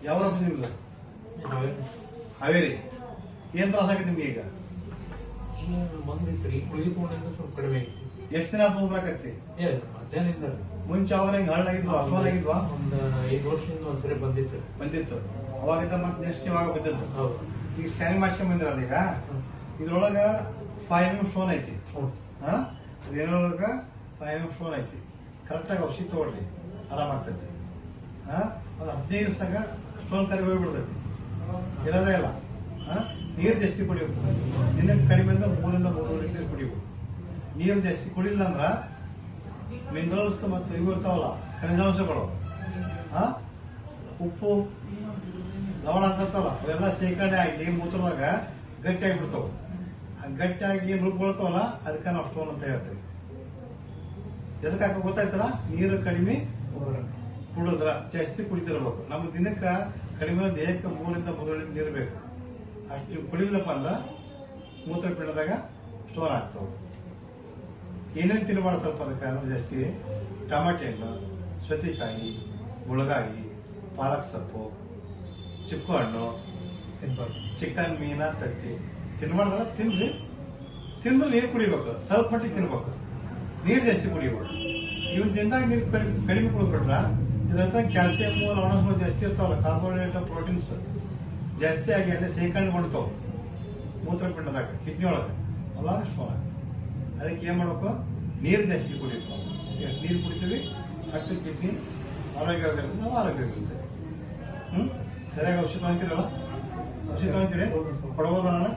ಯಾವ ಆಫೀಸ್ ನಿಮ್ದು? ಹಾವೇರಿ. ಏನ್ ತ್ರಾಸ ಆಗೈತಿ ನಿಮ್ಗೆ ಈಗ? ಸ್ವಲ್ಪ ಕಡಿಮೆ ಐತಿ. ಎಷ್ಟು ದಿನ ಹೋಗ್ಬೇಕತ್ತಿ? ಮಧ್ಯಾಹ್ನದಿಂದ ಮುಂಚೆ ಅವಾಗ ಹಿಂಗೆ ಹಳ್ಳಾಗಿದ್ವಾ ಅಷ್ಟವಾಗಿದ್ವಾ? ಒಂದು 5 ವರ್ಷದಿಂದ ಒಂದ್ಸರಿ ಬಂದಿತ್ತು ಅವಾಗಿದ್ದ ಮತ್ತೆ ನೆಕ್ಸ್ಟ್ ಇವಾಗ ಬಂದಿದ್ದು. ಹೌದು. ಈಗ ಸ್ಕ್ಯಾನ್ ಮಾಡ್ಸ್ಕೊಂಡ್ ಬಂದಿರಲ್ಲ ಈಗ ಇದ್ರೊಳಗ 5mm ಸ್ಟೋನ್ ಐತಿ. ಇದ್ರೊಳಗ 5mm ಸ್ಟೋನ್ ಐತಿ. ಕರೆಕ್ಟಾಗಿ ಔಷಧಿ ತಗೊಳ್ರಿ, ಆರಾಮಾಗ್ತೈತಿ. ಒಂದು 15 ದಿವಸದಾಗ ಸ್ಟೋನ್ ಕರಿ ಹೋಗ್ಬಿಡ್ತೈತಿ, ಇರೋದೇ ಇಲ್ಲ. ನೀರು ಜಾಸ್ತಿ ಕುಡಿಬೇಕು. ದಿನಕ್ಕೆ ಕಡಿಮೆ 3 ಇಂದ 3.5 ಲೀಟರ್ ಕುಡಿಬೇಕು. ನೀರು ಜಾಸ್ತಿ ಕುಡಿಲಿಲ್ಲ ಅಂದ್ರ ಮಿನರಲ್ಸ್ ಮತ್ತು ಇವು ಇರ್ತಾವಲ್ಲ ಖನಿಜಾಂಶಗಳು, ಉಪ್ಪು ಲವಣ ಅಂತಾವಲ್ಲ ಅವೆಲ್ಲ ಶೇಖರಣೆ ಆಗಿ ಮೂತ್ರದಾಗ ಗಟ್ಟಿ ಆಗಿಬಿಡ್ತಾವ. ಗಟ್ಟಿಯಾಗಿ ರೂಪುಗೊಳ್ತಾವಲ್ಲ ಅದಕ್ಕೆ ನಾವು ಸ್ಟೋನ್ ಅಂತ ಹೇಳ್ತೀವಿ. ಎದಕ್ಕೆ ಹಾಕ ಗೊತ್ತಾಯ್ತಲ್ಲ? ನೀರು ಕಡಿಮೆ ಕುಡಿದ್ರ ಜಾಸ್ತಿ ಕುಡಿತಿರ್ಬೇಕು. ನಮ್ಮ ದಿನಕ್ಕೆ ಕಡಿಮೆ ದೇಹಕ್ಕೆ 3 ಇಂದ 3 ಲೀಟರ್ ನೀರು ಬೇಕು. ಅಷ್ಟು ಕುಡಿಲಿಲ್ಲಪ್ಪ ಅಂದ್ರ ಮೂತ್ರಪಿಂಡದಾಗ ಸ್ಟೋನ್ ಆಗ್ತಾವ. ಏನೇನು ತಿನ್ನಬಾರ್ದು ಸ್ವಲ್ಪ ಅದಕ್ಕೆ ಜಾಸ್ತಿ? ಟಮಾಟೆ ಹಣ್ಣು, ಸೌತೆಕಾಯಿ, ಮುಳಗಾಯಿ, ಪಾಲಕ್ ಸೊಪ್ಪು, ಚಿಕ್ಕು ಹಣ್ಣು, ಚಿಕನ್, ಮೀನ, ತತ್ತಿ ತಿನ್ಬಾರ್ದಲ್ಲ. ತಿನ್ರಿ, ತಿಂದು ನೀರು ಕುಡಿಬೇಕು. ಸ್ವಲ್ಪ ಮಟ್ಟಿಗೆ ತಿನ್ಬೇಕು, ನೀರು ಜಾಸ್ತಿ ಕುಡಿಬೇಕು. ಇವನ್ ತಿಂದಾಗ ನೀರು ಕಡಿಮೆ ಕುಡಿದ್ಬಿಟ್ರ ಇದ್ರಂತ ಕ್ಯಾಲ್ಸಿಯಂ, ಲವಣಾಂಶ ಜಾಸ್ತಿ ಇರ್ತಾವಲ್ಲ, ಕಾರ್ಬೋಹೈಡ್ರೇಟ್, ಪ್ರೋಟೀನ್ಸ್ ಜಾಸ್ತಿ ಆಗಿ ಅಲ್ಲಿ ಶೇಖರಣೆ ಮಾಡ್ತಾವ ಮೂತ್ರಪಿಂಡದಾಗ, ಕಿಡ್ನಿ ಒಳಗೆ. ಅವಾಗ ಸ್ಟೋನ್ ಆಗ್ತದೆ. ಅದಕ್ಕೆ ಏನ್ ಮಾಡ್ಬೇಕು? ನೀರು ಜಾಸ್ತಿ ಕುಡಿಬೇಕು. ಎಷ್ಟು ನೀರು ಕುಡಿತೀವಿ ಅಷ್ಟು ಕಿಡ್ನಿ ಆರೋಗ್ಯವಾಗಿರುತ್ತೆ, ನಾವು ಆರೋಗ್ಯವಾಗಿರ್ತೇವೆ. ಸರಿಯಾಗಿ ಔಷಧ ತಗೊಂತೀರಲ್ಲ? ಔಷಧ ತಗೊಂತೀರಿ? ಕೊಡ್ಬೋದ ನಾನು?